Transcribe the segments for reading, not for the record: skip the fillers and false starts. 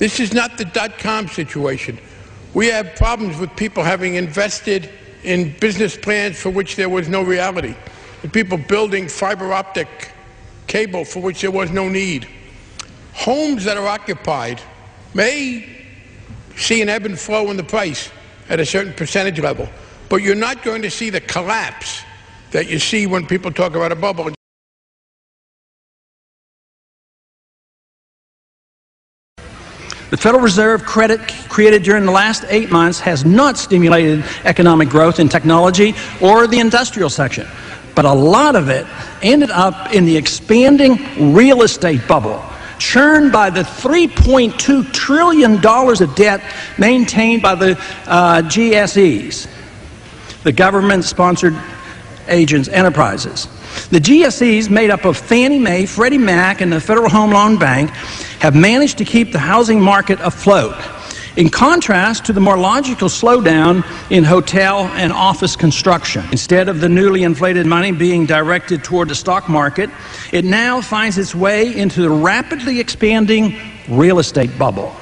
This is not the dot-com situation. We have problems with people having invested in business plans for which there was no reality, and people building fiber optic cable for which there was no need. Homes that are occupied may see an ebb and flow in the price at a certain percentage level, but you're not going to see the collapse that you see when people talk about a bubble. The Federal Reserve credit created during the last 8 months has not stimulated economic growth in technology or the industrial section, but a lot of it ended up in the expanding real estate bubble, churned by the $3.2 trillion of debt maintained by the GSEs, the government-sponsored agents, enterprises. The GSEs, made up of Fannie Mae, Freddie Mac, and the Federal Home Loan Bank, have managed to keep the housing market afloat, in contrast to the more logical slowdown in hotel and office construction. Instead of the newly inflated money being directed toward the stock market, it now finds its way into the rapidly expanding real estate bubble.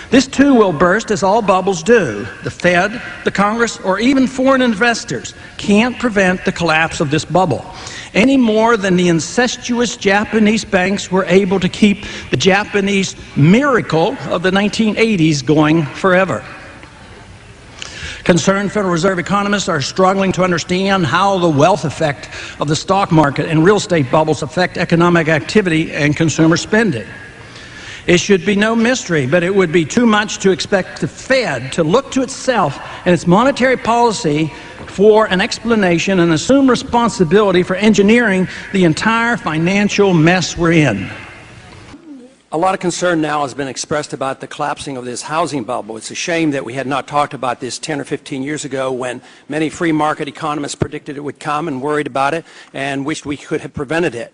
This too will burst, as all bubbles do. The Fed, the Congress, or even foreign investors can't prevent the collapse of this bubble, any more than the incestuous Japanese banks were able to keep the Japanese miracle of the 1980s going forever. Concerned Federal Reserve economists are struggling to understand how the wealth effect of the stock market and real estate bubbles affect economic activity and consumer spending. It should be no mystery, but it would be too much to expect the Fed to look to itself and its monetary policy for an explanation and assume responsibility for engineering the entire financial mess we're in. A lot of concern now has been expressed about the collapsing of this housing bubble. It's a shame that we had not talked about this 10 or 15 years ago, when many free market economists predicted it would come and worried about it and wished we could have prevented it.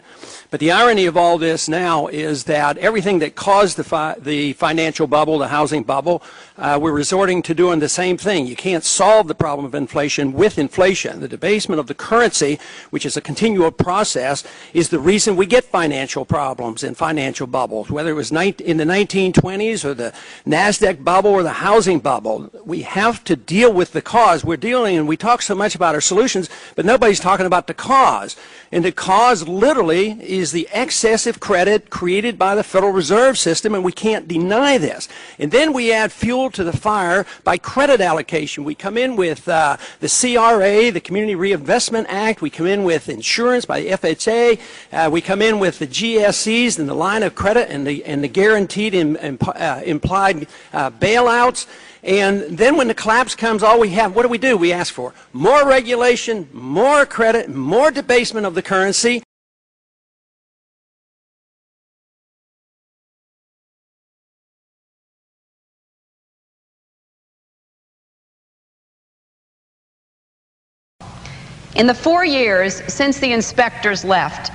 But the irony of all this now is that everything that caused the financial bubble, the housing bubble, we're resorting to doing the same thing. You can't solve the problem of inflation with inflation. The debasement of the currency, which is a continual process, is the reason we get financial problems and financial bubbles. Whether it was in the 1920s or the NASDAQ bubble or the housing bubble, we have to deal with the cause. We're dealing, and we talk so much about our solutions, but nobody's talking about the cause. And the cause literally is the excessive credit created by the Federal Reserve System, and we can't deny this. And then we add fuel to the fire by credit allocation. We come in with the CRA, the Community Reinvestment Act. We come in with insurance by the FHA. We come in with the GSEs and the line of credit and the guaranteed implied bailouts. And then when the collapse comes, all we have, what do? We ask for more regulation, more credit, more debasement of the currency. In the 4 years since the inspectors left,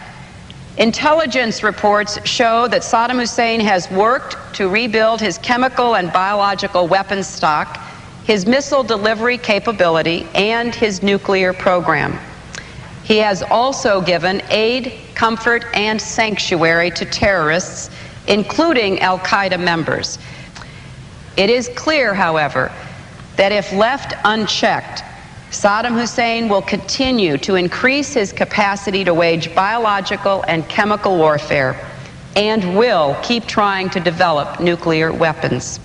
intelligence reports show that Saddam Hussein has worked to rebuild his chemical and biological weapons stock, his missile delivery capability, and his nuclear program. He has also given aid, comfort, and sanctuary to terrorists, including al-Qaeda members. It is clear, however, that if left unchecked, Saddam Hussein will continue to increase his capacity to wage biological and chemical warfare and will keep trying to develop nuclear weapons.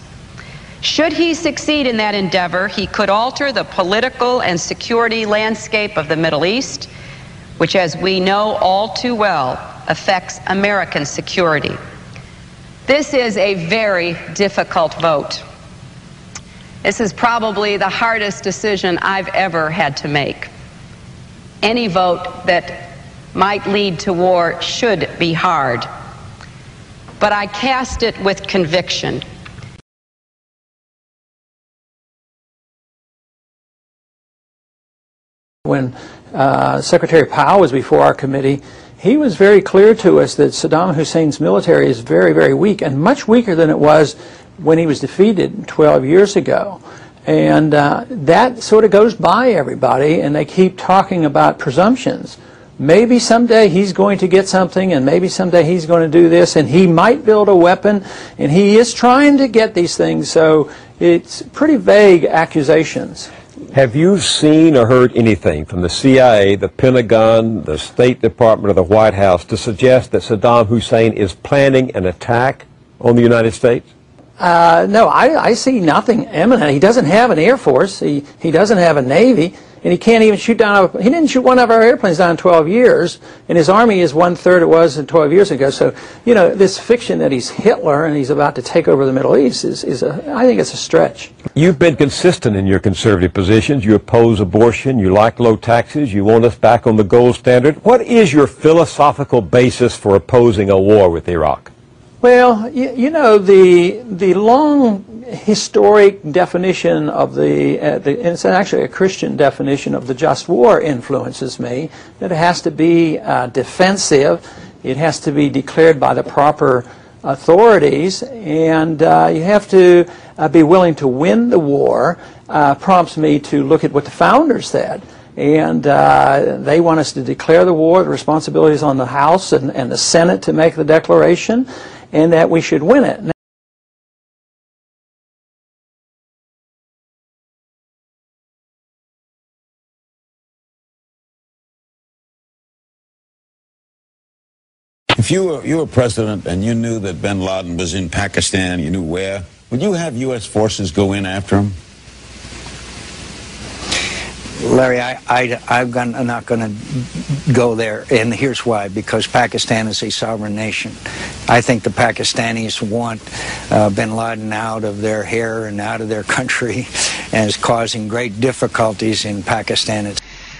Should he succeed in that endeavor, he could alter the political and security landscape of the Middle East, which, as we know all too well, affects American security. This is a very difficult vote. This is probably the hardest decision I've ever had to make. Any vote that might lead to war should be hard, but I cast it with conviction. When Secretary Powell was before our committee, he was very clear to us that Saddam Hussein's military is very, very weak, and much weaker than it was when he was defeated 12 years ago. And that sort of goes by everybody, and they keep talking about presumptions. maybe someday he's going to get something, and maybe someday he's going to do this, and he might build a weapon, and he is trying to get these things. So it's pretty vague accusations. Have you seen or heard anything from the CIA, the Pentagon, the State Department, or the White House to suggest that Saddam Hussein is planning an attack on the United States? No, I see nothing imminent. He doesn't have an Air Force. He doesn't have a Navy. And he can't even shoot down he didn't shoot one of our airplanes down in 12 years, and his army is 1/3 it was 12 years ago. So, you know, this fiction that he's Hitler and he's about to take over the Middle East I think it's a stretch. You've been consistent in your conservative positions. You oppose abortion, you like low taxes, you want us back on the gold standard. What is your philosophical basis for opposing a war with Iraq? Well, you know, the long historic definition of it's actually a Christian definition of the just war influences me, that it has to be defensive, it has to be declared by the proper authorities, and you have to be willing to win the war, prompts me to look at what the founders said. And they want us to declare the war. The responsibility is on the House and the Senate to make the declaration, and that we should win it. If you were president and you knew that bin Laden was in Pakistan, you knew where, would you have U.S. forces go in after him? Larry, I'm not going to go there, and here's why. Because Pakistan is a sovereign nation. I think the Pakistanis want bin Laden out of their hair and out of their country, and is causing great difficulties in Pakistan.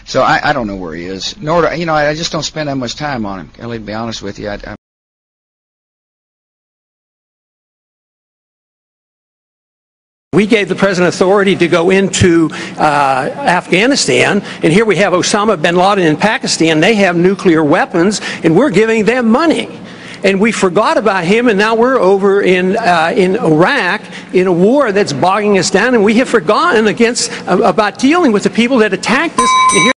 So I don't know where he is. Nor do, you know, I just don't spend that much time on him. I'll be honest with you. We gave the president authority to go into Afghanistan, and here we have Osama bin Ladin in Pakistan. They have nuclear weapons, and we're giving them money. And we forgot about him, and now we're over in Iraq in a war that's bogging us down, and we have forgotten about dealing with the people that attacked us. And here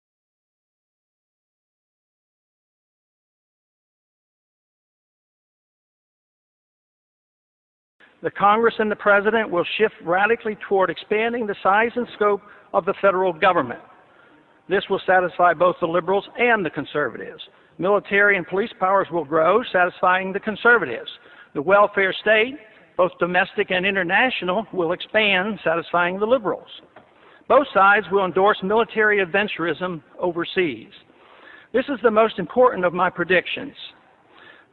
the Congress and the President will shift radically toward expanding the size and scope of the federal government. This will satisfy both the liberals and the conservatives. Military and police powers will grow, satisfying the conservatives. The welfare state, both domestic and international, will expand, satisfying the liberals. Both sides will endorse military adventurism overseas. This is the most important of my predictions.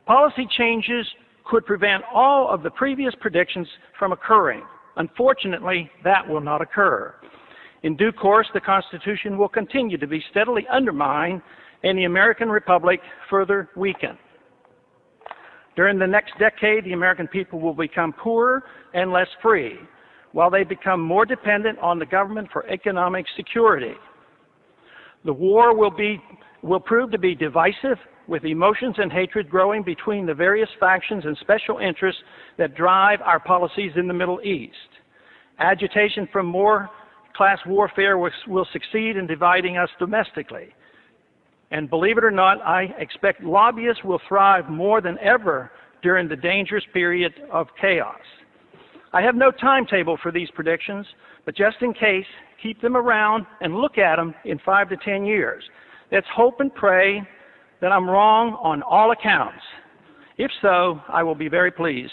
Policy changes could prevent all of the previous predictions from occurring. Unfortunately, that will not occur. In due course, the Constitution will continue to be steadily undermined and the American Republic further weakened. During the next decade, the American people will become poorer and less free, while they become more dependent on the government for economic security. The war will prove to be divisive, with emotions and hatred growing between the various factions and special interests that drive our policies in the Middle East. Agitation from more class warfare will succeed in dividing us domestically. And believe it or not, I expect lobbyists will thrive more than ever during the dangerous period of chaos. I have no timetable for these predictions, but just in case, keep them around and look at them in 5 to 10 years. Let's hope and pray that I'm wrong on all accounts. If so, I will be very pleased.